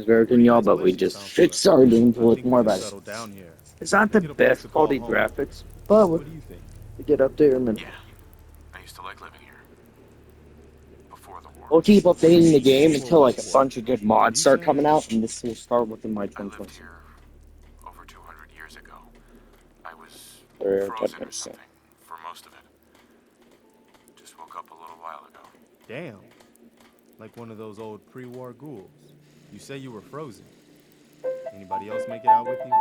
better than y'all, but we just get started into it more about it. Down here. It's not the Make it a place to best call quality home. graphics, but we What do you think? get up there and then Yeah, I used to like living here. Before the war. we'll keep updating the game until like a Whoa. bunch of good mods start coming out, and this will start within like I lived 2020. here over 200 years ago. I was Or frozen or 10%. something for most of it. Just woke up a little while ago. Damn. Like one of those old pre-war ghouls. You say you were frozen. Anybody else make it out with you?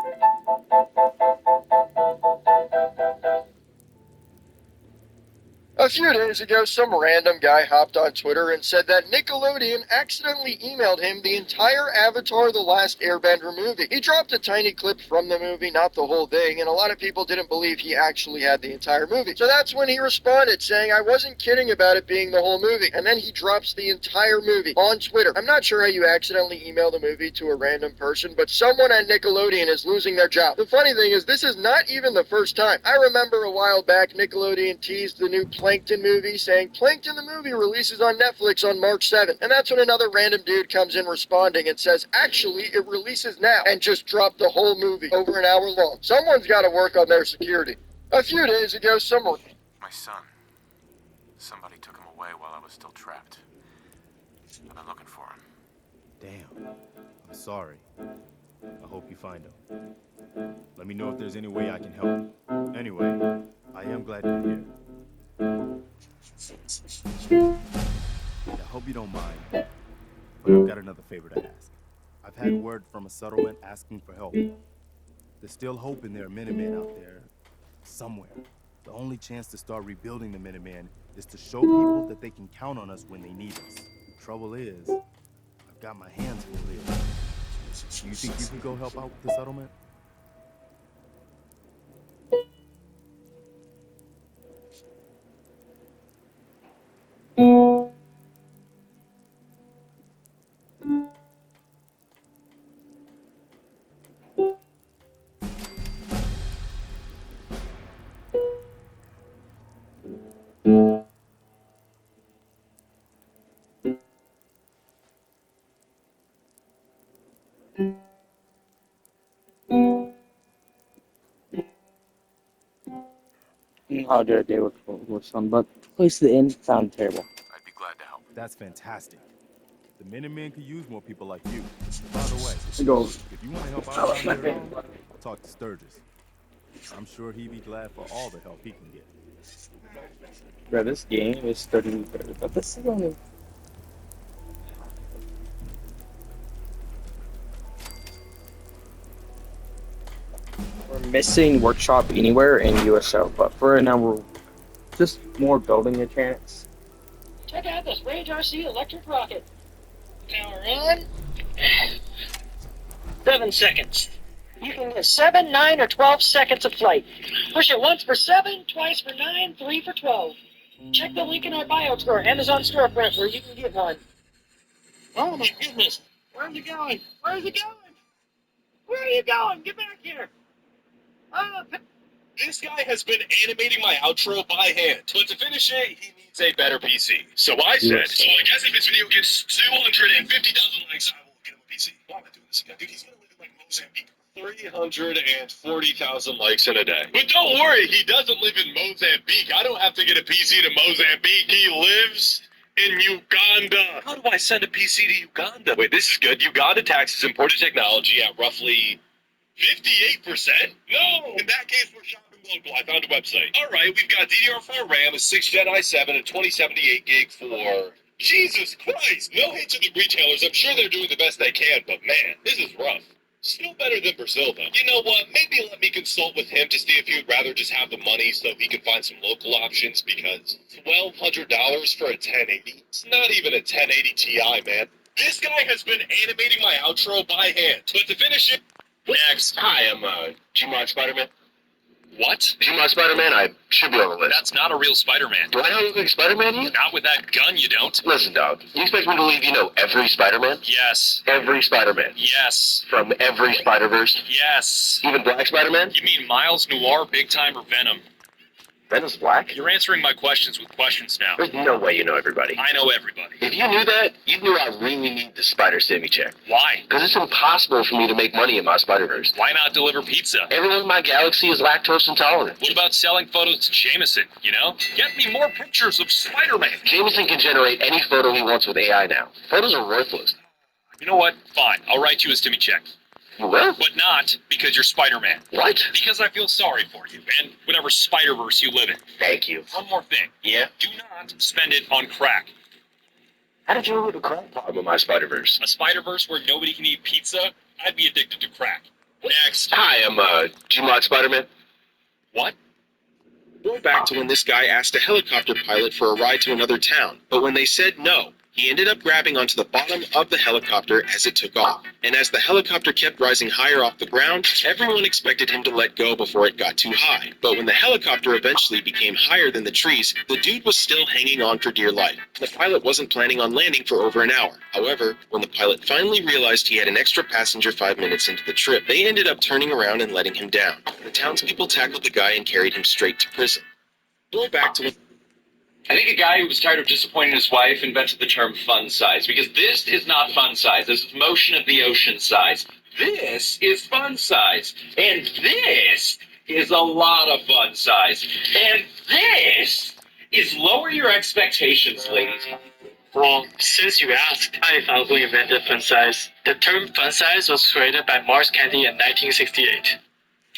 A few days ago, some random guy hopped on Twitter and said that Nickelodeon accidentally emailed him the entire Avatar: The Last Airbender movie. He dropped a tiny clip from the movie, not the whole thing, and a lot of people didn't believe he actually had the entire movie. So that's when he responded, saying, "I wasn't kidding about it being the whole movie." And then he drops the entire movie on Twitter. I'm not sure how you accidentally email the movie to a random person, but someone at Nickelodeon is losing their job. The funny thing is, this is not even the first time. I remember a while back, Nickelodeon teased the new Plankton movie, saying Plankton the movie releases on Netflix on March 7th. And that's when another random dude comes in responding and says, actually, it releases now, and just dropped the whole movie over an hour long. Someone's got to work on their security. A few days ago, someone... My son. Somebody took him away while I was still trapped. I've been looking for him. Damn. I'm sorry. I hope you find him. Let me know if there's any way I can help. Anyway, I am glad you're here. I hope you don't mind, but I've got another favor to ask. I've had word from a settlement asking for help. There's still hope in there are Minutemen out there, somewhere. The only chance to start rebuilding the Minutemen is to show people that they can count on us when they need us. Trouble is, I've got my hands full here. Do you think you can go help out with the settlement? how did I do with some, but the place to end sounded terrible. I'd be glad to help. That's fantastic. The Minutemen could use more people like you. By the way, I go, if you want to help out around here at all, talk to Sturgis. I'm sure he'd be glad for all the help he can get. bro, this game is 30 better, but this is only. We're missing Workshop Anywhere and USO, but for right now, we're just more building mechanics. Check out this Rage RC electric rocket. Power on. 7 seconds. You can get 7, 9, or 12 seconds of flight. Push it once for 7, twice for 9, 3 for 12. Check the link in our bio store, Amazon storefront, where you can get one. Oh my goodness. Where's it going? Where's it going? Where are you going? Get back here. Oh, This guy has been animating my outro by hand, but to finish it, he needs a better PC. So I said, so I guess if this video gets 250,000 likes, I will get him a PC. Why am I doing this again? Dude, he's gonna live in like Mozambique. 340,000 likes in a day. But don't worry, he doesn't live in Mozambique. I don't have to get a PC to Mozambique. He lives in Uganda. How do I send a PC to Uganda? Wait, this is good. Uganda taxes imported technology at roughly 58%? No! In that case, we're shopping local. I found a website. Alright, we've got DDR4 RAM, a 6th Gen i7, and 2078 gig for... Jesus Christ! No hate to the retailers. I'm sure they're doing the best they can, but man, this is rough. Still better than Brazil, though. You know what? Maybe let me consult with him to see if he would rather just have the money so he can find some local options, because $1,200 for a 1080? It's not even a 1080 Ti, man. This guy has been animating my outro by hand. But to finish it... Next. Hi, I'm, Gmod Spider-Man. What? Gmod Spider-Man? I should be on the list. That's not a real Spider-Man. Do I not look like Spider-Man to you? Not with that gun, you don't. Listen, dog. You expect me to believe you know every Spider-Man? Yes. Every Spider-Man? Yes. From every Spider-Verse? Yes. Even Black Spider-Man? You mean Miles, Noir, Big Time, or Venom? Ben is black? You're answering my questions with questions now. There's no way you know everybody. I know everybody. If you knew that, you knew I really need the Spider Simi check. Why? Because it's impossible for me to make money in my Spider-Verse. Why not deliver pizza? Everyone in my galaxy is lactose intolerant. What about selling photos to Jameson, you know? Get me more pictures of Spider-Man. Jameson can generate any photo he wants with AI now. Photos are worthless. You know what? Fine. I'll write you a Stimmy check. You will? But not because you're Spider-Man. What? Because I feel sorry for you and whatever Spider-Verse you live in. Thank you. One more thing. Yeah? Do not spend it on crack. How did you remove the crack problem in my Spider-Verse? A Spider-Verse where nobody can eat pizza? I'd be addicted to crack. Next. Hi, I'm, G-Mod Spider-Man. What? Go back to when this guy asked a helicopter pilot for a ride to another town, but when they said no, he ended up grabbing onto the bottom of the helicopter as it took off. And as the helicopter kept rising higher off the ground, everyone expected him to let go before it got too high. But when the helicopter eventually became higher than the trees, the dude was still hanging on for dear life. The pilot wasn't planning on landing for over an hour. However, when the pilot finally realized he had an extra passenger 5 minutes into the trip, they ended up turning around and letting him down. The townspeople tackled the guy and carried him straight to prison. Go back to I think a guy who was tired of disappointing his wife invented the term fun size, because this is not fun size. This is motion of the ocean size. This is fun size. And this is a lot of fun size. And this is lower your expectations, ladies. Well, since you asked, I found who invented fun size. The term fun size was created by Mars Candy in 1968.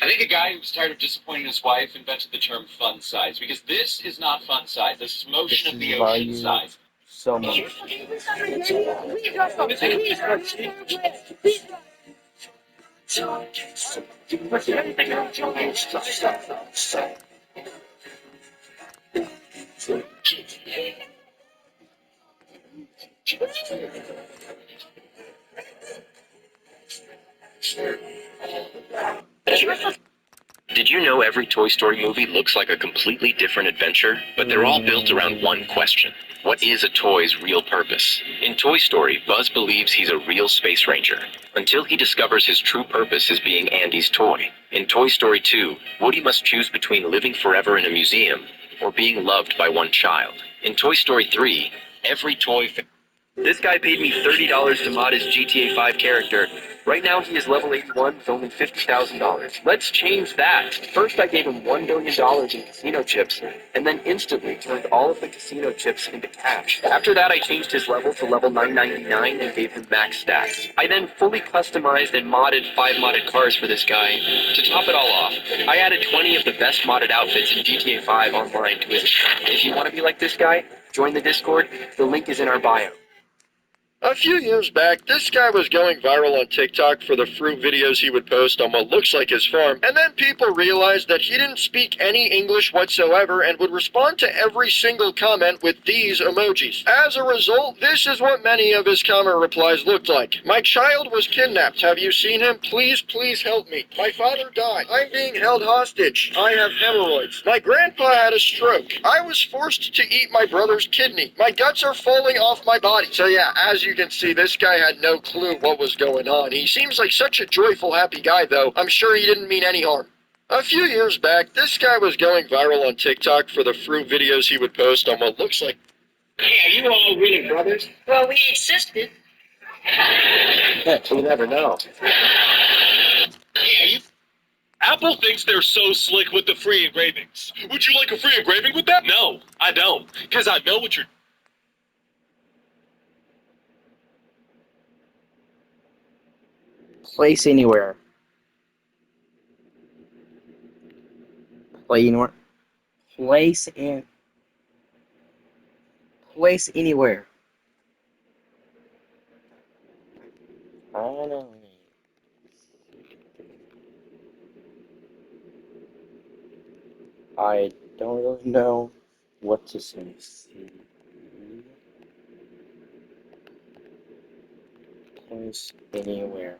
I think a guy who was tired of disappointing his wife invented the term fun size, because this is not fun size. This is motion of the ocean size. So much. Did you know every Toy Story movie looks like a completely different adventure? But they're all built around one question. What is a toy's real purpose? In Toy Story, Buzz believes he's a real space ranger, until he discovers his true purpose is being Andy's toy. In Toy Story 2, Woody must choose between living forever in a museum or being loved by one child. In Toy Story 3, every toy... This guy paid me $30 to mod his GTA 5 character. Right now he is level 81 with only $50,000. Let's change that. First I gave him $1 billion in casino chips, and then instantly turned all of the casino chips into cash. After that I changed his level to level 999 and gave him max stats. I then fully customized and modded 5 modded cars for this guy. To top it all off, I added 20 of the best modded outfits in GTA 5 online to his account. If you want to be like this guy, join the Discord. The link is in our bio. A few years back, this guy was going viral on TikTok for the fruit videos he would post on what looks like his farm, and then people realized that he didn't speak any English whatsoever and would respond to every single comment with these emojis. As a result, this is what many of his comment replies looked like. My child was kidnapped. Have you seen him? Please, please help me. My father died. I'm being held hostage. I have hemorrhoids. My grandpa had a stroke. I was forced to eat my brother's kidney. My guts are falling off my body. So yeah, as you can see, this guy had no clue what was going on. He seems like such a joyful, happy guy, though. I'm sure he didn't mean any harm. A few years back, this guy was going viral on TikTok for the fruit videos he would post on what looks like... Hey, are you all really brothers? Well, we ain't sisters. Heck, you never know. Hey, are you... Apple thinks they're so slick with the free engravings. Would you like a free engraving with that? No, I don't. Because I know what you're... Place anywhere. Play anywhere. Place in. Place anywhere. I don't know. I don't really know what to say. Place anywhere.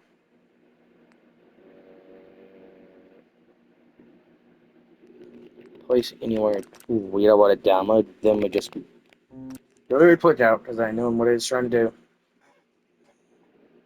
Place anywhere. Ooh, we don't want to download, then we just go to put out because I know what it's trying to do.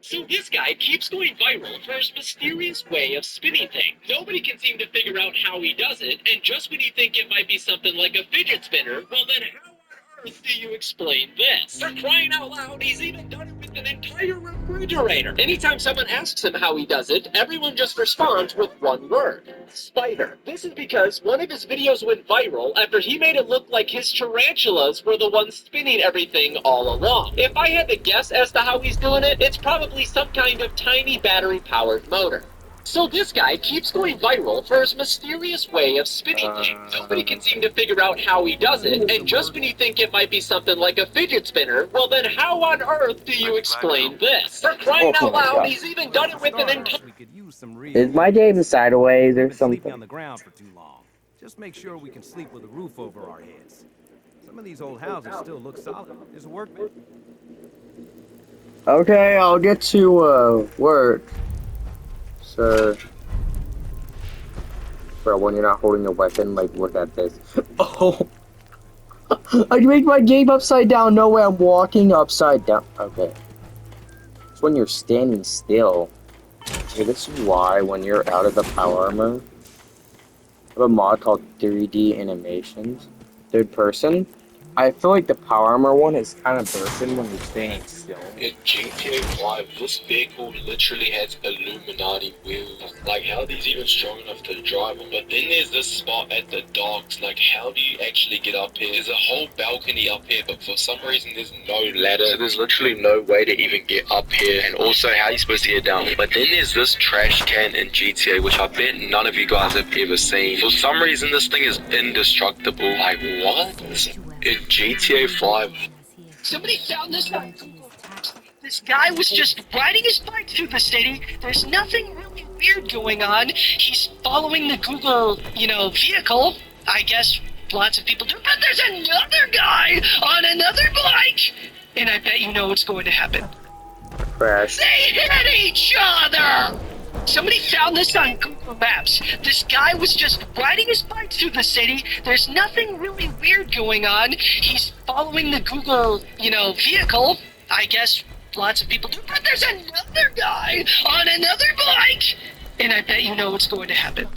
So this guy keeps going viral for his mysterious way of spinning things. Nobody can seem to figure out how he does it, and just when you think it might be something like a fidget spinner, well then how on earth do you explain this? For crying out loud, he's even done it with an entire refrigerator. Anytime someone asks him how he does it, everyone just responds with one word: spider. This is because one of his videos went viral after he made it look like his tarantulas were the ones spinning everything all along. If I had to guess as to how he's doing it, it's probably some kind of tiny battery-powered motor. So this guy keeps going viral for his mysterious way of spinning things. Nobody can seem to figure out how he does it, and just when you think it might be something like a fidget spinner, well then how on earth do you explain this? For crying out loud, he's even done it with an entire... We could use some real Is my game sideways or We've been sleeping something? on the ground for too long. Just make sure we can sleep with a roof over our heads. Some of these old houses still look solid. There's a workbench. Okay, I'll get to work, sir. Bro, when you're not holding a weapon, like, look at this. Oh! I make my game upside down. No way, I'm walking upside down. Okay. It's when you're standing still. Okay, this is why when you're out of the power armor, I have a mod called 3D Animations. Third person. I feel like the power armor one is kind of bursting when you're standing still. In GTA 5, this vehicle literally has Illuminati wheels. Like, how are these even strong enough to drive them? But then there's this spot at the docks. Like, how do you actually get up here? There's a whole balcony up here, but for some reason there's no ladder. There's literally no way to even get up here. And also, how are you supposed to get down? But then there's this trash can in GTA, which I bet none of you guys have ever seen. For some reason, this thing is indestructible. Like, what? In GTA 5, Somebody found this on Google Maps. This guy was just riding his bike through the city. There's nothing really weird going on. He's following the Google, vehicle. I guess lots of people do. But there's another guy on another bike. And I bet you know what's going to happen. Crash. They hit each other! Somebody found this on Google Maps. This guy was just riding his bike through the city. There's nothing really weird going on. He's following the Google, vehicle. I guess lots of people do. But there's another guy on another bike! And I bet you know what's going to happen.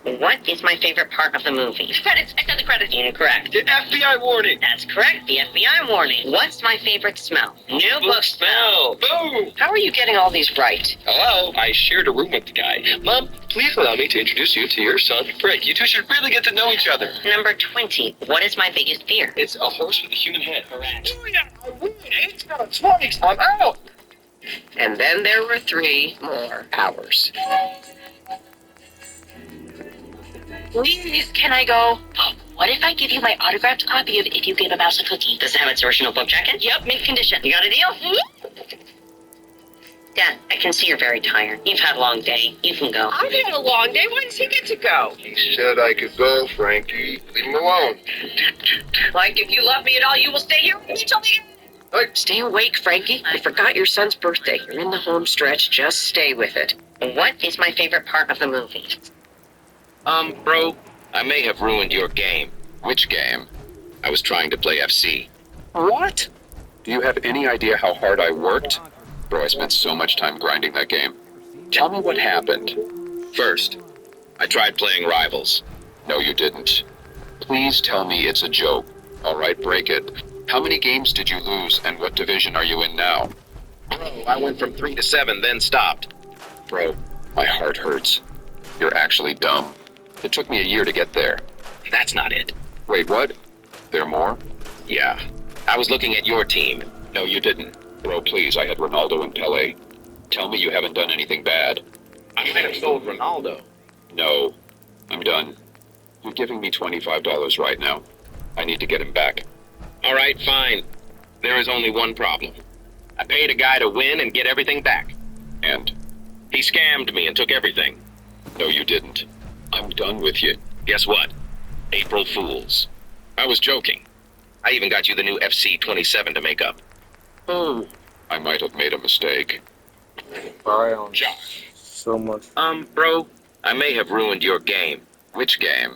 What is my favorite part of the movie? The credits. I said the credits. Incorrect. the FBI warning. That's correct. The FBI warning. What's my favorite smell? New book smell. Boom. How are you getting all these right? Hello, I shared a room with the guy. Mom, please allow me to introduce you to your son, Frick. You two should really get to know each other. Number 20. What is my biggest fear? It's a horse with a human head. Correct. Oh yeah, I win. 8 out of 20. I'm out. And then there were 3 more hours. Please, can I go? What if I give you my autographed copy of If You Give a Mouse a Cookie? Does it have its original book jacket? Yep, mint condition. You got a deal? Dad, I can see you're very tired. You've had a long day. You can go. I've had a long day. When does he get to go? He said I could go, Frankie. Leave him alone. Like, if you love me at all, you will stay here with me till the end. Stay awake, Frankie. I forgot your son's birthday. You're in the home stretch. Just stay with it. What is my favorite part of the movie? Bro, I may have ruined your game. Which game? I was trying to play FC. What? Do you have any idea how hard I worked? Bro, I spent so much time grinding that game. Tell me what happened. First, I tried playing Rivals. No, you didn't. Please tell me it's a joke. All right, break it. How many games did you lose, and what division are you in now? Bro, I went from 3 to 7, then stopped. Bro, my heart hurts. You're actually dumb. It took me a year to get there. That's not it. Wait, what? There more? Yeah, I was looking at your team. No, you didn't. Bro, please, I had Ronaldo and Pele. Tell me you haven't done anything bad. I might have sold Ronaldo. No, I'm done. You're giving me $25 right now. I need to get him back. All right, fine. There is only one problem. I paid a guy to win and get everything back. And? He scammed me and took everything. No, you didn't. I'm done with you. Guess what? April Fools. I was joking. I even got you the new FC-27 to make up. I might have made a mistake. Brian. So much. Bro, I may have ruined your game. Which game?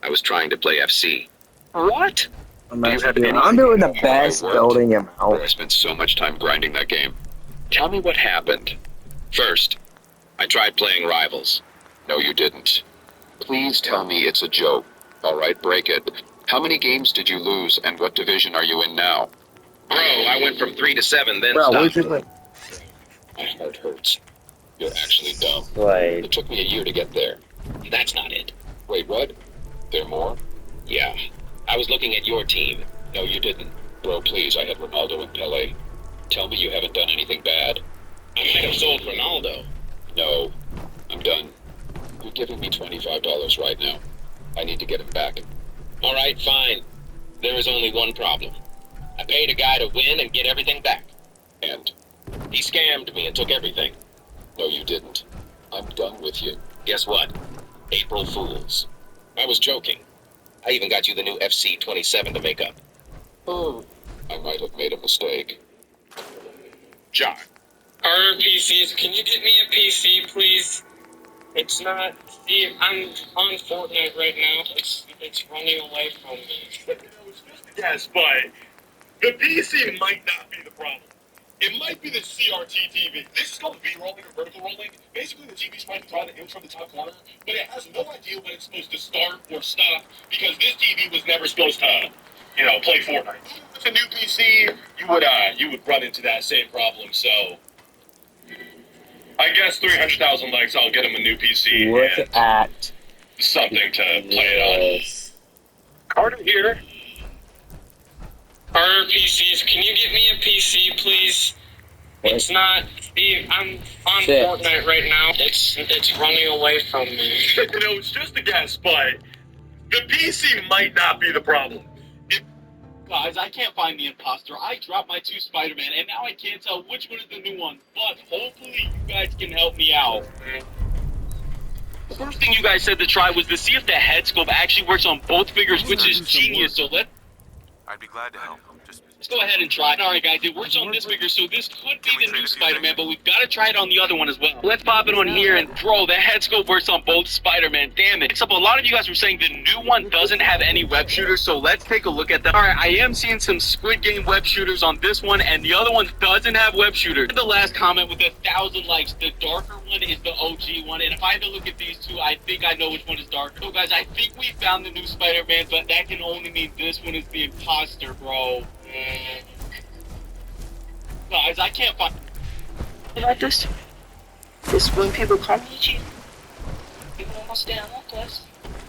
I was trying to play FC. What? I'm, Do you have any I'm doing the idea how I best worked? building him I out. spent so much time grinding that game. Tell me what happened. First, I tried playing Rivals. No, you didn't. Please tell me it's a joke. All right, break it. How many games did you lose, and what division are you in now? Bro, I went from 3 to 7, then Bro, stopped. where's your My heart hurts. You're actually dumb. like? It took me a year to get there. That's not it. Wait, what? There more? Yeah. I was looking at your team. No, you didn't. Bro, please, I had Ronaldo and Pele. Tell me you haven't done anything bad. I might have sold Ronaldo. No. I'm done. You're giving me $25 right now. I need to get him back. All right, fine. There is only one problem. I paid a guy to win and get everything back. And? He scammed me and took everything. No, you didn't. I'm done with you. Guess what? April Fools. I was joking. I even got you the new FC-27 to make up. Oh, I might have made a mistake. John. RPCs, can you get me a PC, please? It's not. See, I'm on Fortnite right now. It's running away from me. It's just a guess, but the PC might not be the problem. It might be the CRT TV. This is called V-rolling or vertical rolling. Basically, the TV's trying to draw the image from the top corner, but it has no idea when it's supposed to start or stop because this TV was never supposed to, play Fortnite. With a new PC, you would run into that same problem. So, I guess 300,000 likes, I'll get him a new PC Look and at something to play it this. Carter here. RPCs, can you get me a PC, please? It's not. See, I'm on Shit. Fortnite right now. It's running away from me. It's just a guess, but the PC might not be the problem. Guys, I can't find the imposter. I dropped my 2 Spider-Man, and now I can't tell which one is the new one. But hopefully you guys can help me out. The first thing you guys said to try was to see if the head scope actually works on both figures, which is genius. So let's I'd be glad to help. Just go ahead and try. Alright guys, it works on this figure, so this could be the new Spider-Man, but we've got to try it on the other one as well. Let's pop it on here, and bro, the head scope works on both Spider-Man, damn it. Except a lot of you guys were saying the new one doesn't have any web shooters, so let's take a look at that. Alright, I am seeing some Squid Game web shooters on this one, and the other one doesn't have web shooters. The last comment with 1,000 likes, the darker one is the OG one, and if I had to look at these two, I think I know which one is darker. So guys, I think we found the new Spider-Man, but that can only mean this one is the imposter, bro. Guys, I can't find. Like this. This is when people call me cheap. People almost down like this.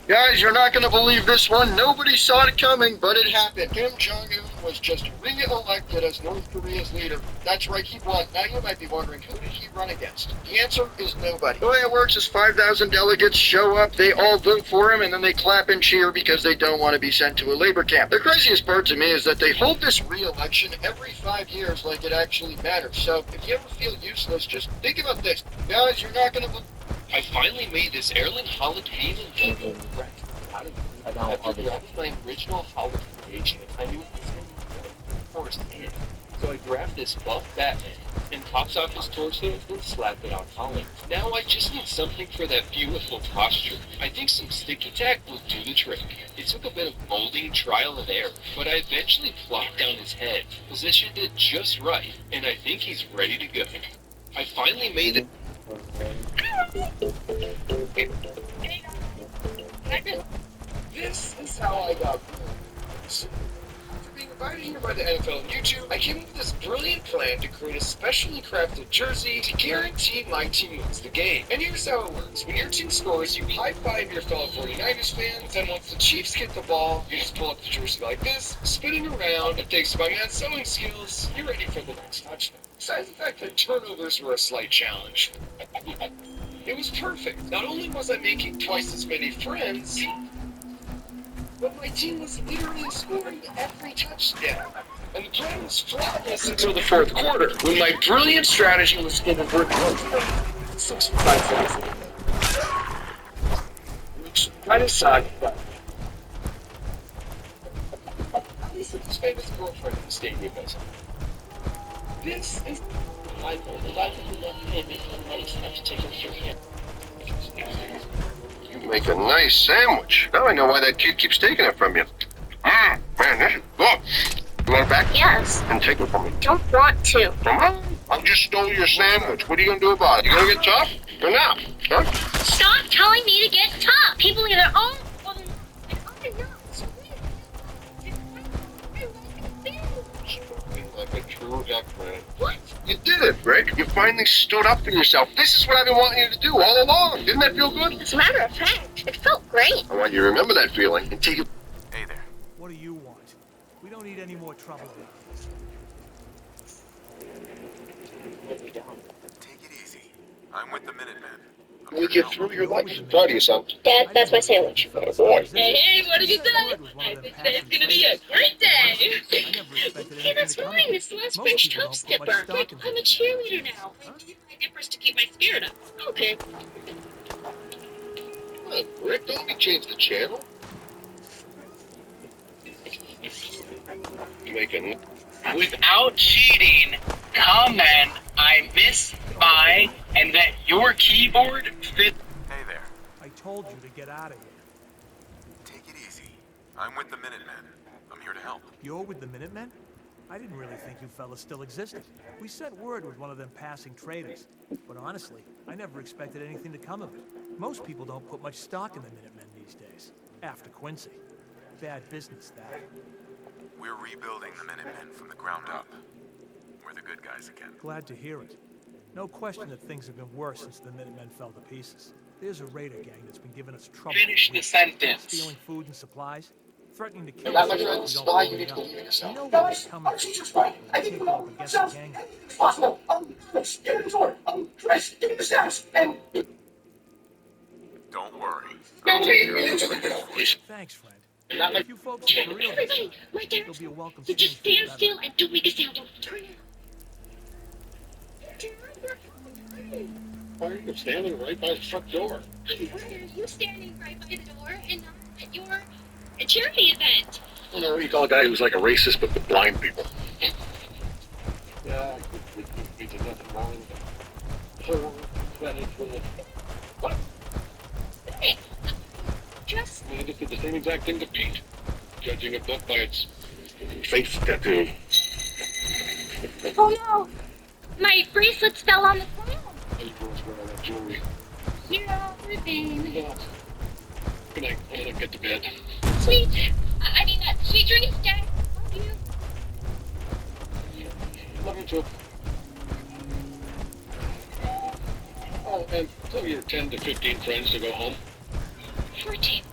Guys, you're not going to believe this one. Nobody saw it coming, but it happened. Kim Jong-un was just re-elected as North Korea's leader. That's right, he won. Now you might be wondering, who did he run against? The answer is nobody. The way it works is 5,000 delegates show up, they all vote for him, and then they clap and cheer because they don't want to be sent to a labor camp. The craziest part to me is that they hold this re-election every 5 years like it actually matters. So if you ever feel useless, just think about this. Guys, you're not going to... I finally made this Erling Haaland Haven logo correct. After grabbing my original Haaland creation, I knew it was going to be forced in. So I grabbed this buff Batman and pops off his torso and slapped it on Haaland. Now I just need something for that beautiful posture. I think some sticky tack will do the trick. It took a bit of molding, trial and error, but I eventually plopped down his head, positioned it just right, and I think he's ready to go. I finally made it. This is how I got After being invited here by the NFL and YouTube, I came up with this brilliant plan to create a specially crafted jersey to guarantee my team wins the game. And here's how it works. When your team scores, you high-five your fellow 49ers fans, then once the Chiefs get the ball, you just pull up the jersey like this, spinning around, and thanks to my man's sewing skills, you're ready for the next touchdown. Besides the fact that turnovers were a slight challenge, it was perfect. Not only was I making twice as many friends, but my team was literally scoring every touchdown. And the plan was flawless until the fourth quarter, when my brilliant strategy was inadvertently 65 seconds. Which kind of sucked, but this is his famous girlfriend in the stadium. This is You make a nice sandwich. Now I know why that kid keeps taking it from you. Man, this is Look, you want it back? Yes. Then take it from me. Don't want to. Come on. I just stole your sandwich. What are you gonna do about it? You gonna get tough or not? Huh? Stop telling me to get tough. People either own or they're not. And I'm not. So Like a true X-Man. what? You did it, Rick. You finally stood up for yourself. This is what I've been wanting you to do all along. Didn't that feel good? As a matter of fact, it felt great. I want you to remember that feeling and take it. Hey there. What do you want? We don't need any more trouble here. Take it easy. I'm with the Minutemen. When you get through your life, I'm proud of you, son. Dad, that's my sandwich. Oh, boy. Hey, what did you say? I think today's gonna be a great day. Hey, that's fine. It's the last French toast dipper. Rick, I'm a cheerleader now. I need my dippers to keep my spirit up. Okay. Come on, Rick, don't be change the channel. You making Without cheating, comment I miss my and that your keyboard fits. Hey there. I told you to get out of here. Take it easy. I'm with the Minutemen. I'm here to help. You're with the Minutemen? I didn't really think you fellas still existed. We sent word with one of them passing traders. But honestly, I never expected anything to come of it. Most people don't put much stock in the Minutemen these days. After Quincy. Bad business, that. We're rebuilding the Minutemen from the ground up. We're the good guys again. Glad to hear it. No question that things have been worse since the Minutemen fell to pieces. There's a raider gang that's been giving us trouble. Finish the sentence. Stealing food and supplies, threatening to kill That, my us if friend, we is don't why open you need to up. believe in yourself. We know where they're coming from. We'll take them up against the gang. Possible. Get in the door. Chris, get in the steps. And Don't worry. I'll take care of it. Thanks, friend. If you folks are for real, Everybody, right there. it'll be a welcome So just change stand for the still and don't make a sound. Turn it. Why are you standing right by the front door? Why are you standing right by the door and not at your charity event? You know, you call a guy who's like a racist but with blind people. Yeah, we did nothing wrong. What? Hey, just I just did the same exact thing to Pete. Judging a book by its face tattoo. oh no, my bracelets fell on the ground. Everyone's wearing that jewelry. You're all ripping. Yeah. Good night. I'm gonna get to bed. Sweet, sweet dreams, Dad. Love you. Love you too. Oh, and tell your 10 to 15 friends to go home. 14.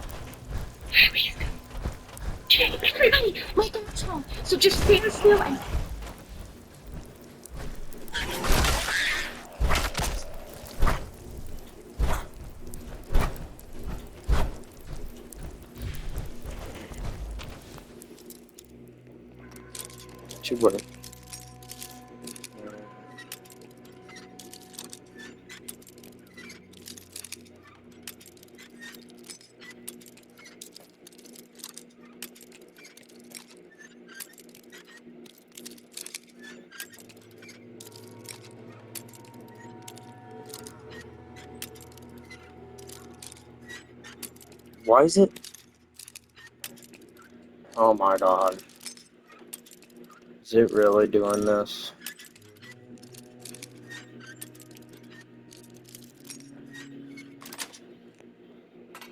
Everybody, my dad's home. So just stand still and Should work. Why is it? Oh my god. Is it really doing this?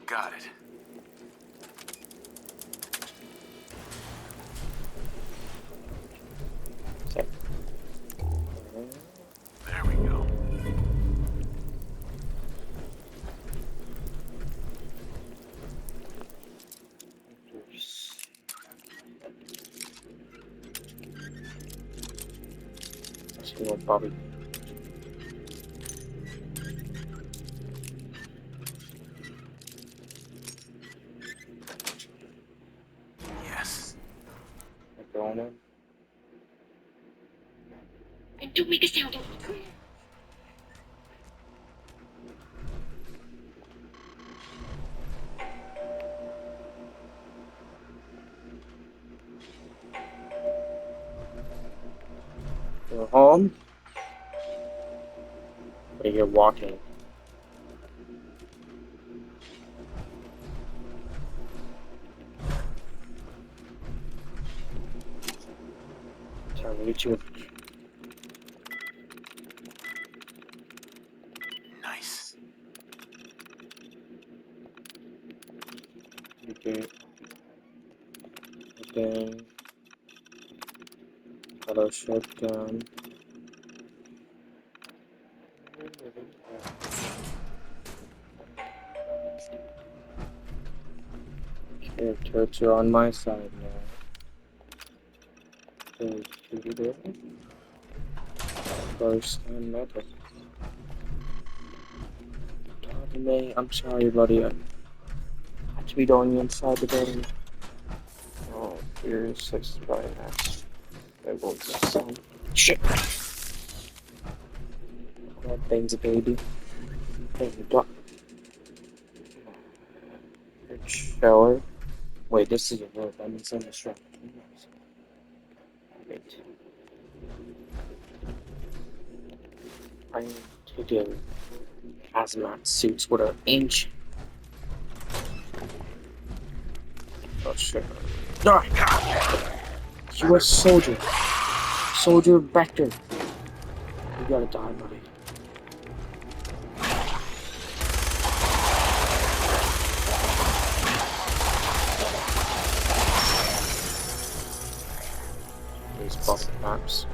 Got it. There we go. We'll probably. Yes. Going in. and don't make a sound. Go home. But you're walking. shift. Nice. Okay. Then auto shutdown. Okay, turrets are on my side now. Okay, shoot it in. First time metal. Tommy, I'm sorry, buddy. I had to be on the inside the building. Oh, here's 65 max. That won't sound. Shit! That thing's a baby. Hey, duck. Shower. Wait, this is a rope. I'm inside the strap. Wait. I am taking hazmat suits. What are ancient? Oh shit. Ah! US soldier. Soldier Vector. You gotta die, buddy. These buff maps.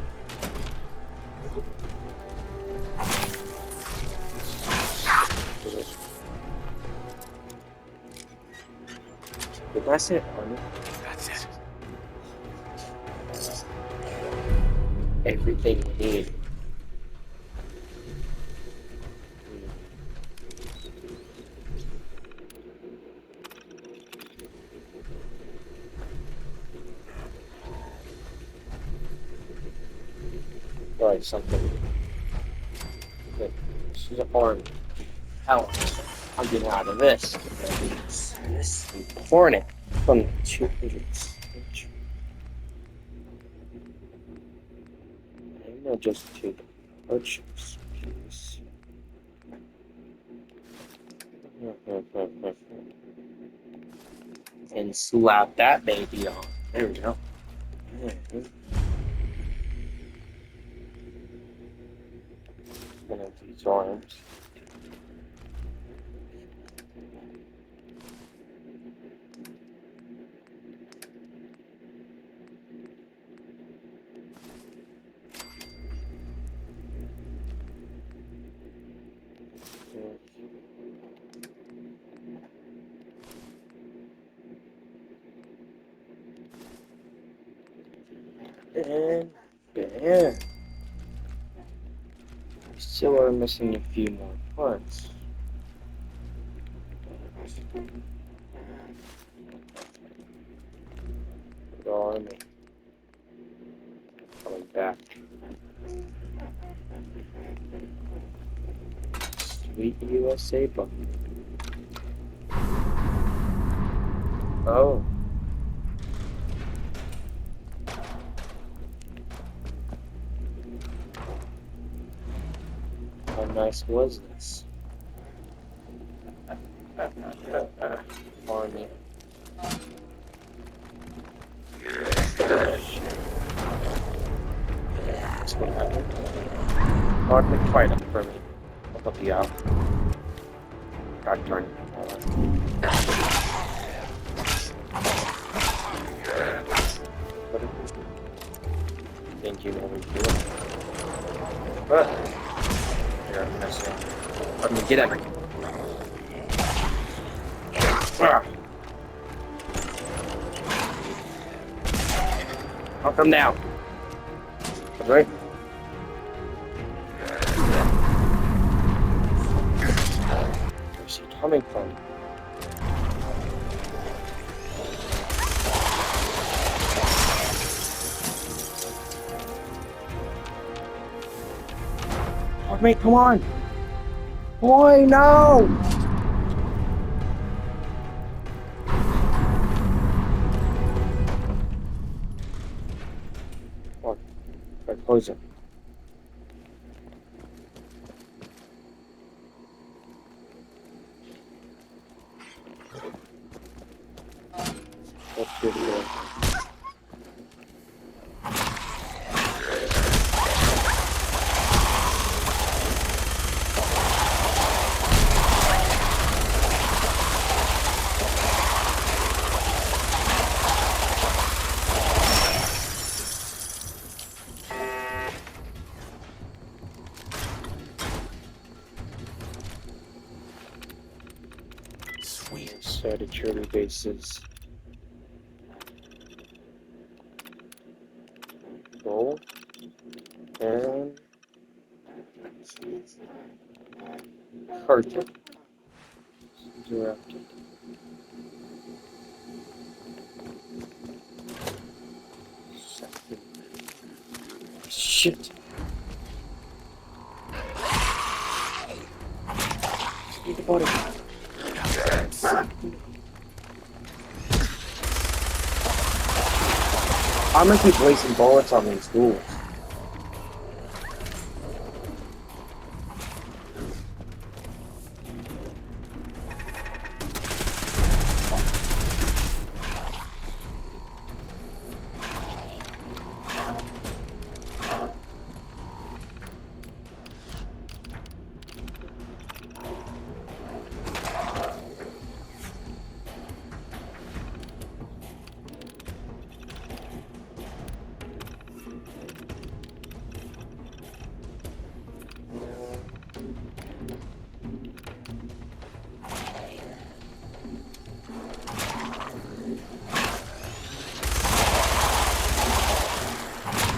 Did I say army? That's it. Everything we need. Right, something. Okay, this is an army. How I'm getting out of this. This Hornet from the 200. I'm not just two archers, please. And slap that baby on. There we go. One of these arms. And there. We still are missing a few more parts. The army coming back. Sweet USA button. Oh. How nice was this? Army. That's what happened. Hardly fight up for me. I'll help you out. God darn it. Think you know what to do. But you're missing. Let me get everything. I'll come down. Right? Where's he coming from? Oh, mate, come on! Boy, no! Come on, try to close it. That's good, sweet. So the cheerleader bases. Roll. And carton. Interrupted. Shit. Get the body. I'm gonna keep wasting bullets on these ghouls.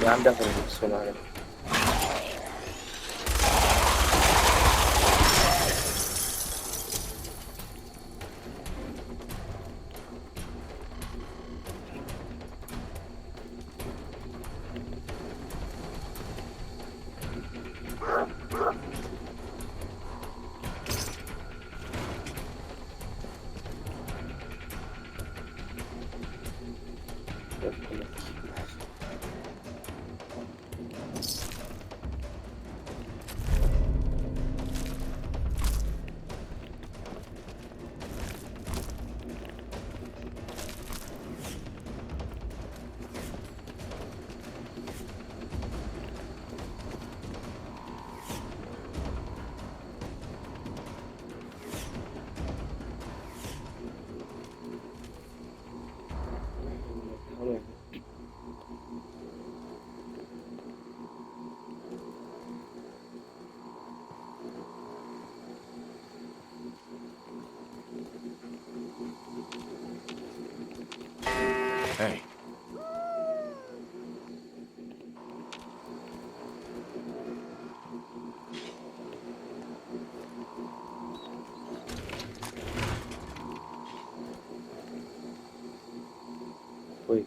Yeah, I'm definitely gonna swim on it. Hey. Wait.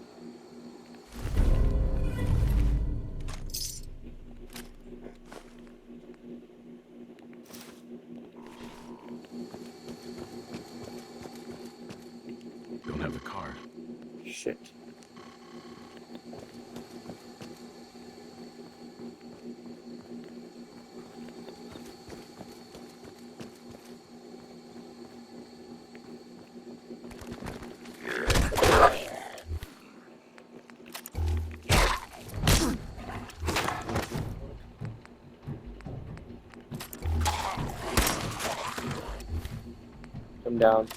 Don't have the card. Shit. Come down.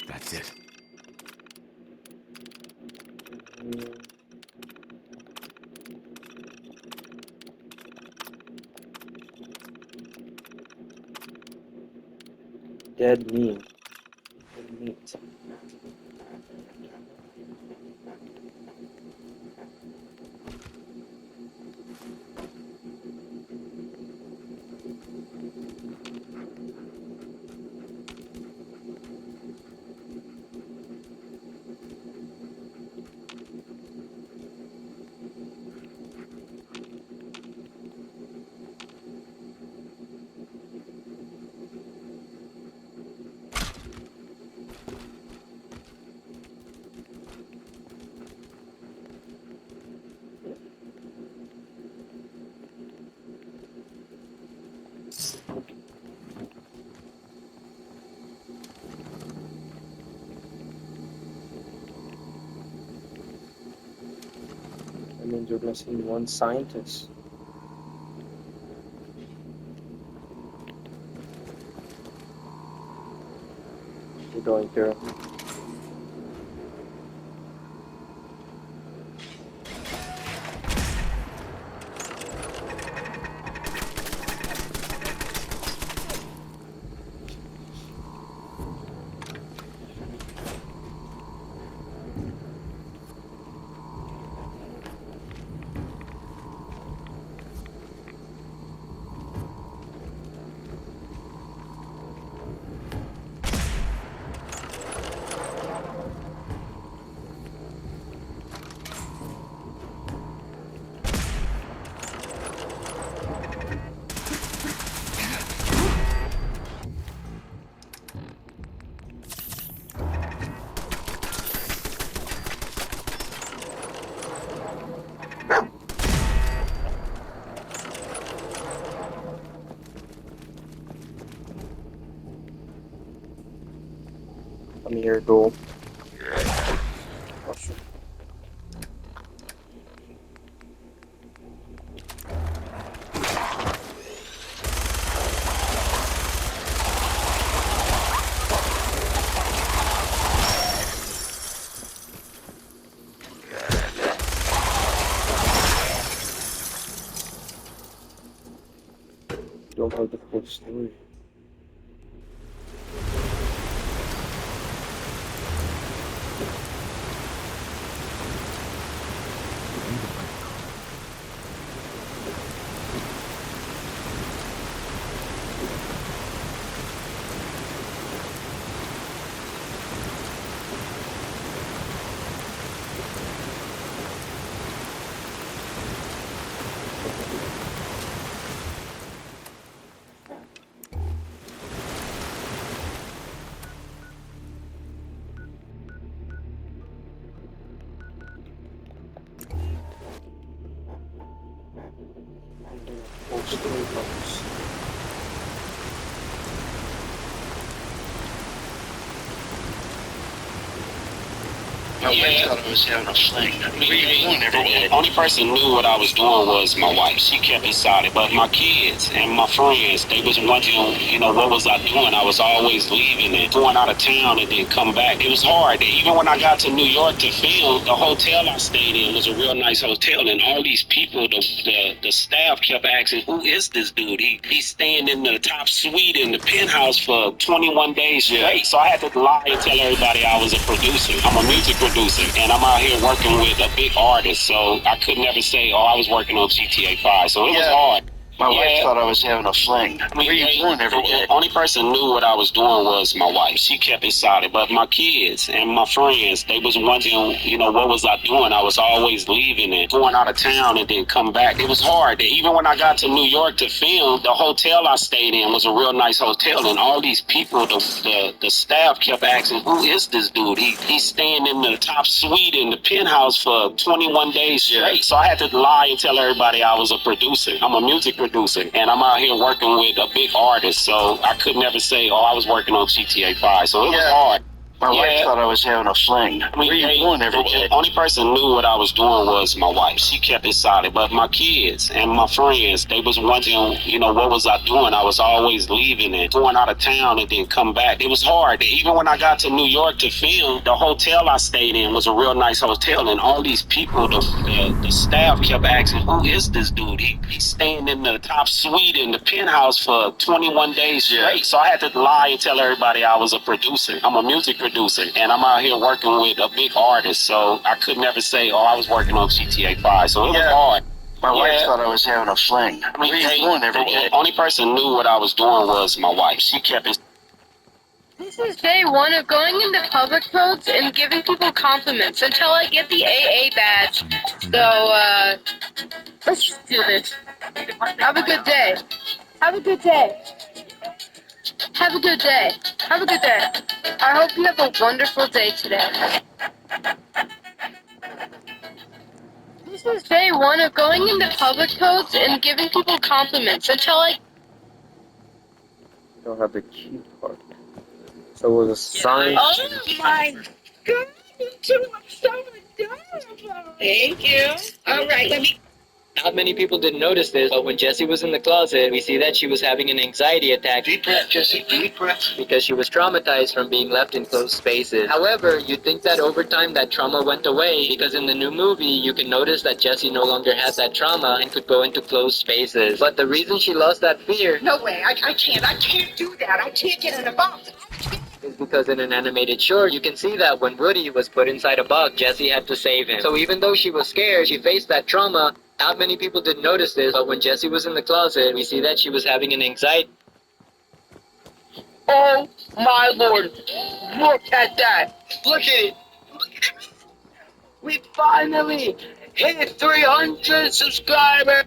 That's it. Dead meat. Dead meat. You're missing one scientist. You're going through. I'm here, go. Don't know the full story. Full story, folks. My wife thought I was having a fling. What are you doing every day? The only person knew what I was doing was my wife. She kept inside it. But my kids and my friends, they was wondering, what was I doing? I was always leaving and going out of town and then come back. It was hard. Even when I got to New York to film, the hotel I stayed in was a real nice hotel. And all these people, the staff kept asking, who is this dude? He's staying in the top suite in the penthouse for 21 days straight. So I had to lie and tell everybody I was a producer. I'm a music producer. And I'm out here working with a big artist, so I could never say, I was working on GTA 5, so it was hard. My wife thought I was having a fling. What are you doing every day? The only person knew what I was doing was my wife. She kept inside it. But my kids and my friends, they was wondering, what was I doing? I was always leaving and going out of town and then come back. It was hard. Even when I got to New York to film, the hotel I stayed in was a real nice hotel. And all these people, the staff kept asking, who is this dude? He's staying in the top suite in the penthouse for 21 days straight. So I had to lie and tell everybody I was a producer. I'm a music producer. And I'm out here working with a big artist, so I could never say, I was working on GTA 5, so it was hard. My wife thought I was having a fling. What are you doing every day? The only person knew what I was doing was my wife. She kept inside it. But my kids and my friends, they was wondering, what was I doing? I was always leaving and going out of town and then come back. It was hard. Even when I got to New York to film, the hotel I stayed in was a real nice hotel. And all these people, the staff kept asking, who is this dude? He's staying in the top suite in the penthouse for 21 days straight. So I had to lie and tell everybody I was a producer. I'm a music producer. And I'm out here working with a big artist, so I could never say, I was working on GTA 5, so it was hard. My wife thought I was having a fling. What are you doing every day? The only person knew what I was doing was my wife. She kept it. This is day one of going into public codes and giving people compliments until I get the AA badge. So, let's just do this. Have a good day. Have a good day. Have a good day. Have a good day. I hope you have a wonderful day today. This is day one of going into public codes and giving people compliments until I... You don't have the key card. So it was a sign. Oh my god! Me too. I'm so adorable. Thank you. All right, let me. Not many people didn't notice this, but when Jessie was in the closet, we see that she was having an anxiety attack. Deep breath, Jesse. Deep breath. Because she was traumatized from being left in closed spaces. However, you'd think that over time that trauma went away, because in the new movie, you can notice that Jessie no longer had that trauma and could go into closed spaces. But the reason she lost that fear No way, I can't do that. I can't get in a box. is because in an animated short, you can see that when Woody was put inside a box, Jessie had to save him. So even though she was scared, she faced that trauma. Not many people did notice this, but when Jessie was in the closet, we see that she was having an anxiety. Oh my lord. Look at that. Look at it. We finally hit 300 subscribers.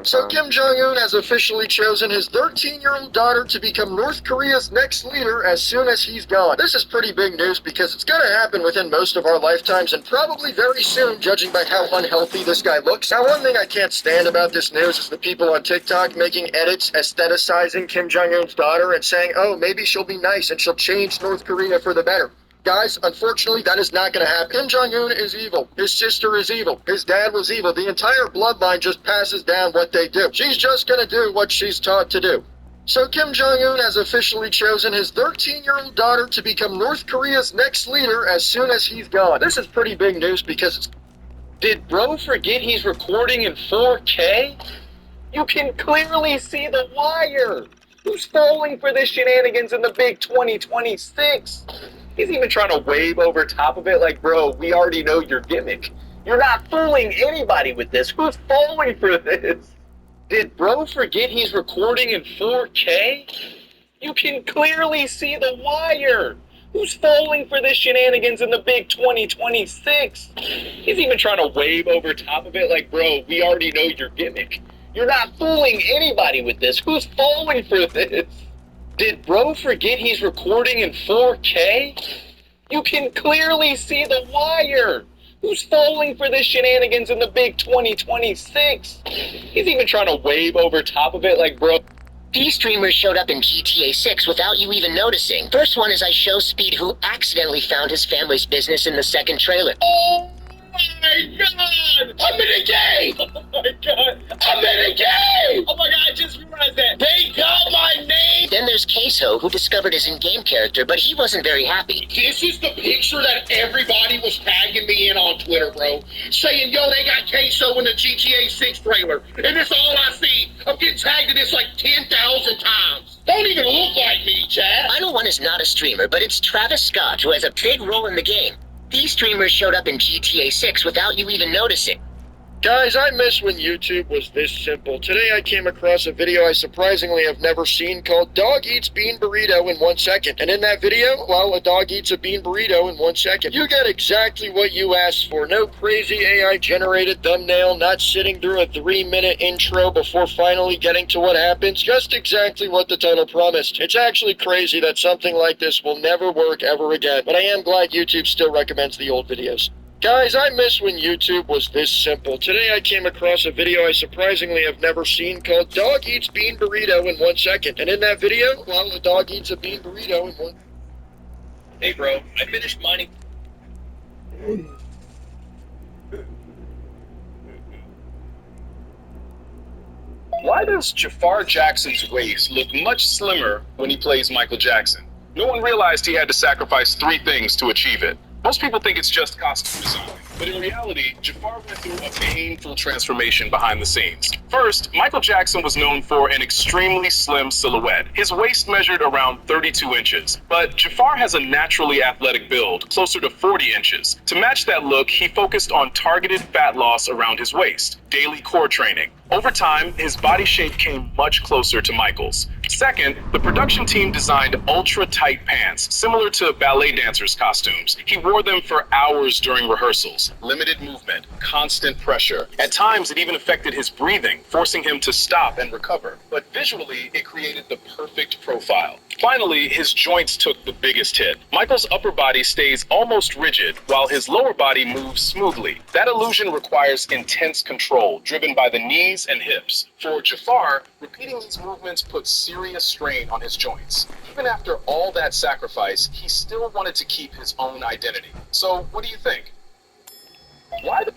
So Kim Jong-un has officially chosen his 13-year-old daughter to become North Korea's next leader as soon as he's gone. This is pretty big news because it's gonna happen within most of our lifetimes and probably very soon, judging by how unhealthy this guy looks. Now, one thing I can't stand about this news is the people on TikTok making edits aestheticizing Kim Jong-un's daughter and saying, oh, maybe she'll be nice and she'll change North Korea for the better. Guys, unfortunately, that is not going to happen. Kim Jong-un is evil. His sister is evil. His dad was evil. The entire bloodline just passes down what they do. She's just going to do what she's taught to do. So Kim Jong-un has officially chosen his 13-year-old daughter to become North Korea's next leader as soon as he's gone. This is pretty big news because it's... Did bro forget he's recording in 4K? You can clearly see the wire. Who's falling for this shenanigans in the big 2026? He's even trying to wave over top of it like, bro, we already know your gimmick. You're not fooling anybody with this. Who's falling for this? Did bro forget he's recording in 4K? You can clearly see the wire. Who's falling for this shenanigans in the big 2026? He's even trying to wave over top of it like, bro, we already know your gimmick. You're not fooling anybody with this. Who's falling for this? Did bro forget he's recording in 4K? You can clearly see the wire. Who's falling for this shenanigans in the big 2026? He's even trying to wave over top of it like, bro. These streamers showed up in GTA 6 without you even noticing. First one is I Show Speed, who accidentally found his family's business in the second trailer. Oh my god! I'm in a game! Oh my god! I'm in a game! Oh my god, I just realized that. They got my name! Then there's Queso, who discovered his in-game character, but he wasn't very happy. This is the picture that everybody was tagging me in on Twitter, bro. Saying, yo, they got Queso in the GTA 6 trailer. And that's all I see. I'm getting tagged in this like 10,000 times. Don't even look like me, Chad. Final One is not a streamer, but it's Travis Scott, who has a big role in the game. These streamers showed up in GTA 6 without you even noticing. Guys, I miss when YouTube was this simple. Today I came across a video I surprisingly have never seen called Dog Eats Bean Burrito in 1 second. And in that video, well, a dog eats a bean burrito in 1 second. You get exactly what you asked for. No crazy AI-generated thumbnail, not sitting through a 3-minute intro before finally getting to what happens. Just exactly what the title promised. It's actually crazy that something like this will never work ever again, but I am glad YouTube still recommends the old videos. Guys, I miss when YouTube was this simple. Today I came across a video I surprisingly have never seen called Dog Eats Bean Burrito in 1 second. And in that video, well, a dog eats a bean burrito in 1... Hey bro, I finished mining. Why does Jafar Jackson's waist look much slimmer when he plays Michael Jackson? No one realized he had to sacrifice 3 things to achieve it. Most people think it's just costume design, but in reality, Jafar went through a painful transformation behind the scenes. First, Michael Jackson was known for an extremely slim silhouette. His waist measured around 32 inches, but Jafar has a naturally athletic build, closer to 40 inches. To match that look, he focused on targeted fat loss around his waist, daily core training. Over time, his body shape came much closer to Michael's. Second, the production team designed ultra-tight pants, similar to ballet dancers' costumes. He wore them for hours during rehearsals. Limited movement, constant pressure. At times, it even affected his breathing, forcing him to stop and recover. But visually, it created the perfect profile. Finally, his joints took the biggest hit. Michael's upper body stays almost rigid, while his lower body moves smoothly. That illusion requires intense control, driven by the knees knees and hips. For Jafar, repeating these movements put serious strain on his joints. Even after all that sacrifice, he still wanted to keep his own identity. So, what do you think? Why the...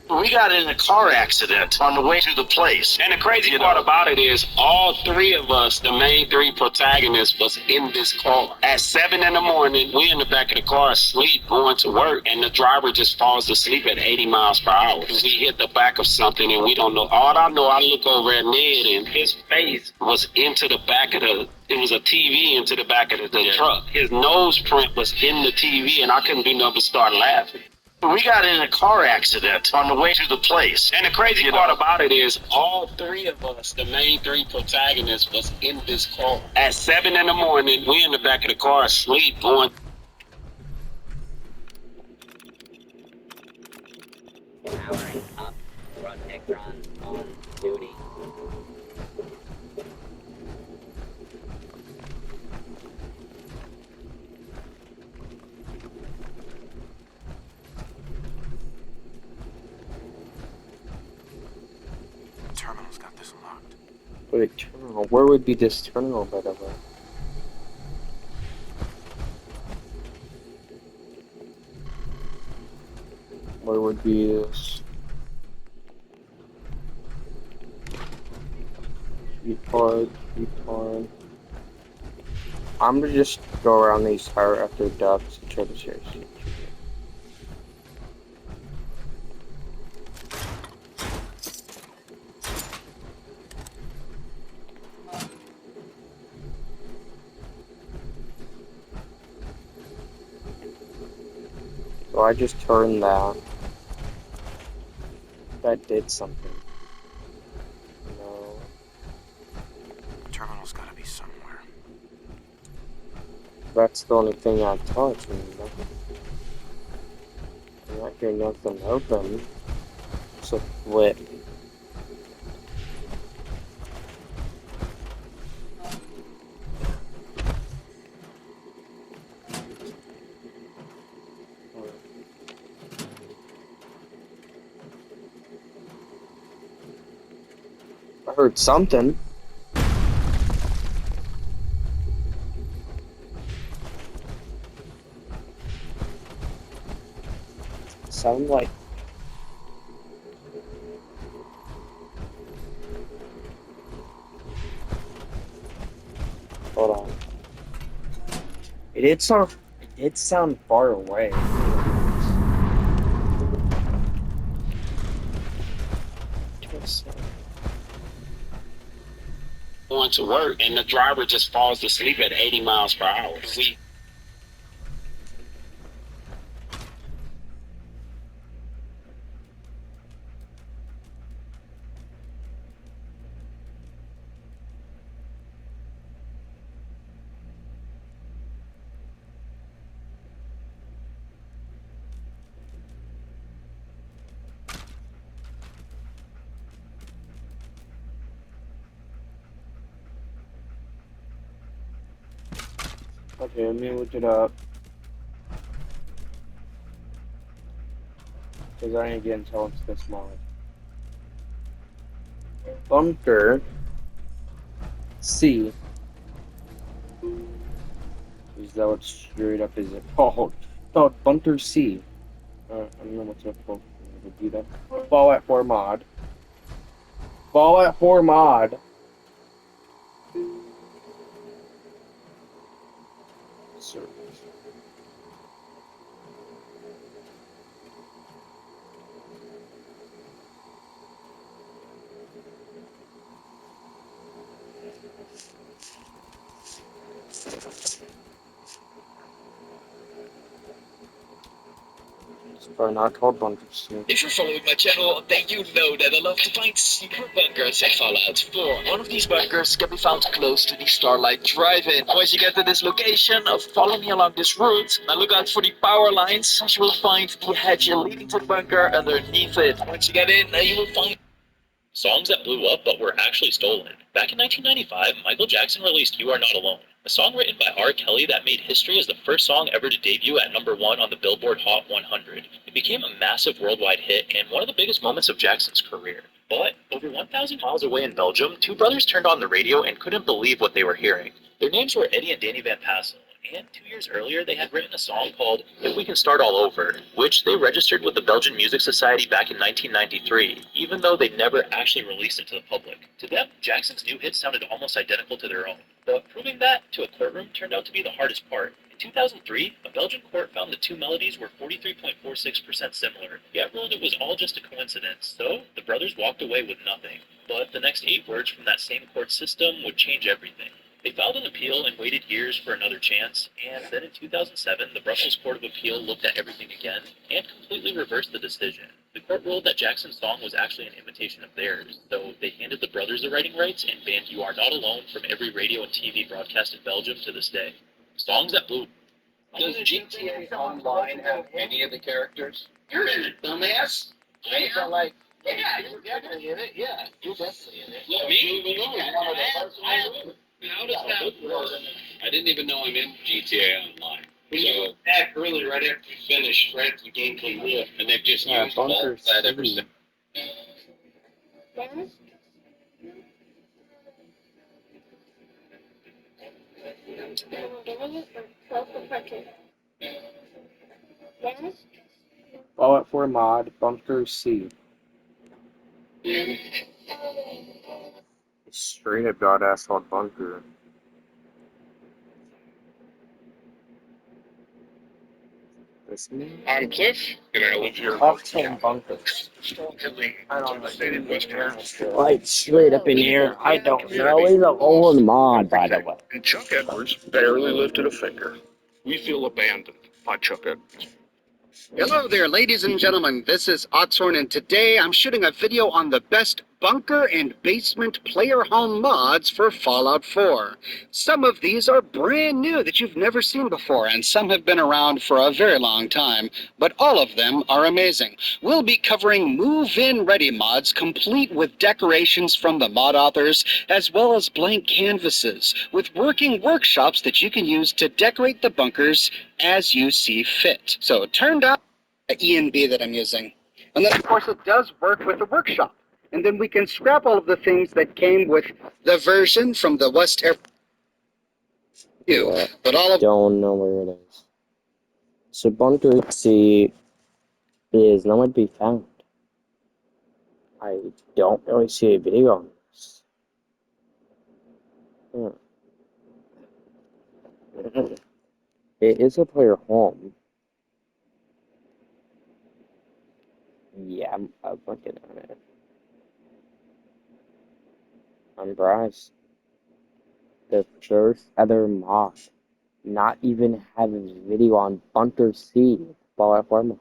We got in a car accident on the way to the place. And the crazy part about it is all three of us, the main three protagonists, was in this car. At 7 in the morning, we in the back of the car asleep going to work, and the driver just falls asleep at 80 miles per hour. We hit the back of something and we don't know. All I know, I look over at Ned and his face was into the back of the... It was a TV into the back of the truck. His nose print was in the TV and I couldn't do nothing but start laughing. We got in a car accident on the way to the place. And the crazy part about it is all three of us, the main three protagonists, was in this car. At 7 in the morning, we in the back of the car asleep going... Powering up, Protectron on duty. Terminal's got this locked. Wait, terminal. Where would be this terminal, by the way? Where would be this? Keypad. I'm gonna just go around these tower after ducks and try to share. So I just turned that. That did something. No. Terminal's gotta be somewhere. That's the only thing I touched. I'm not getting nothing open. It's a flip. I heard something. Sound like... Hold on. It did sound far away. Going to work and the driver just falls asleep at 80 miles per hour. Okay, let me look it up. Because I ain't getting told it's this small. Bunker C. Is that what straight up is it? Oh, no, Bunker C. I don't know what's up for. Do that. Fallout 4 mod. Fallout 4 mod. Service. It's probably not called Bunker C. If you're following my channel, then you know that I love to find secret bunkers in Fallout 4. One of these bunkers can be found close to the Starlight Drive-In. Once you get to this location, follow me along this route. Now look out for the power lines. You will find the hatch leading to the bunker underneath it. Once you get in, you will find Songs that blew up but were actually stolen. Back in 1995, Michael Jackson released You Are Not Alone, a song written by R. Kelly that made history as the first song ever to debut at #1 on the Billboard Hot 100. It became a massive worldwide hit and one of the biggest moments of Jackson's career. But over 1,000 miles away in Belgium, two brothers turned on the radio and couldn't believe what they were hearing. Their names were Eddie and Danny Van Tassel, and 2 years earlier they had written a song called If We Can Start All Over, which they registered with the Belgian Music Society back in 1993, even though they never actually released it to the public. To them, Jackson's new hit sounded almost identical to their own, but proving that to a courtroom turned out to be the hardest part. In 2003, a Belgian court found the two melodies were 43.46% similar, yet ruled it was all just a coincidence, so the brothers walked away with nothing. But the next 8 words from that same court system would change everything. They filed an appeal and waited years for another chance, and then in 2007, the Brussels Court of Appeal looked at everything again and completely reversed the decision. The court ruled that Jackson's song was actually an imitation of theirs, so they handed the brothers the writing rights and banned You Are Not Alone from every radio and TV broadcast in Belgium to this day. Songs that blew. Does GTA Online have any of the characters? You're in it, dumbass. I am. Like, yeah, you're definitely in it. Yeah, you're definitely in it. Yeah, me? How does that work? I didn't even know I'm in GTA Online. So back early, right after we finished, right after the game came in, and they've just used all that ever since. Fallout 4 mod, Bunker C. Straight up god asphalt bunker. This me? I'm Cliff, and I live here. Octane bunkers. I don't know. Right, straight up in here. I don't know. He's an old mod, by the way. And Chuck Edwards barely lifted a finger. We feel abandoned by Chuck Edwards. Hello there, ladies and gentlemen. This is Oxhorn, and today I'm shooting a video on the best bunker and basement player home mods for Fallout 4. Some of these are brand new that you've never seen before, and some have been around for a very long time, but all of them are amazing. We'll be covering move-in ready mods, complete with decorations from the mod authors, as well as blank canvases, with working workshops that you can use to decorate the bunkers as you see fit. So turn down the ENB that I'm using. And then, of course, it does work with the workshop. And then we can scrap all of the things that came with the version from the West Air. But all of don't know where it is. So Bunker C is nowhere to be found. I don't really see a video on this. It is a player home. Yeah, I'm looking at it. I'm Bryce. The first other mod not even have a video on Bunker C Fallout 4 mod.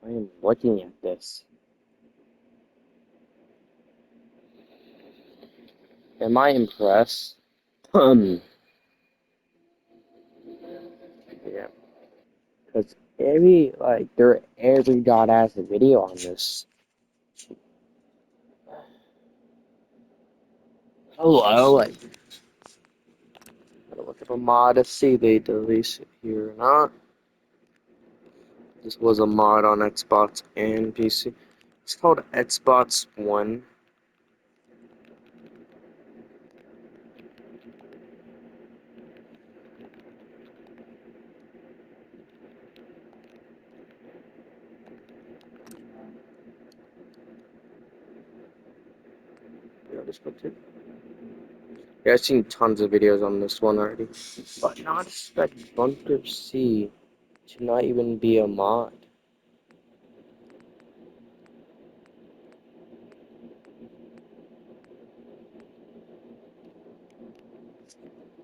I am looking at this. Am I impressed? Yeah. Because every god has a video on this. Hello, gotta look up a mod to see they release it here or not. This was a mod on Xbox and PC. It's called Xbox One. Yeah, I've seen tons of videos on this one already, but not expect Bunker C to not even be a mod.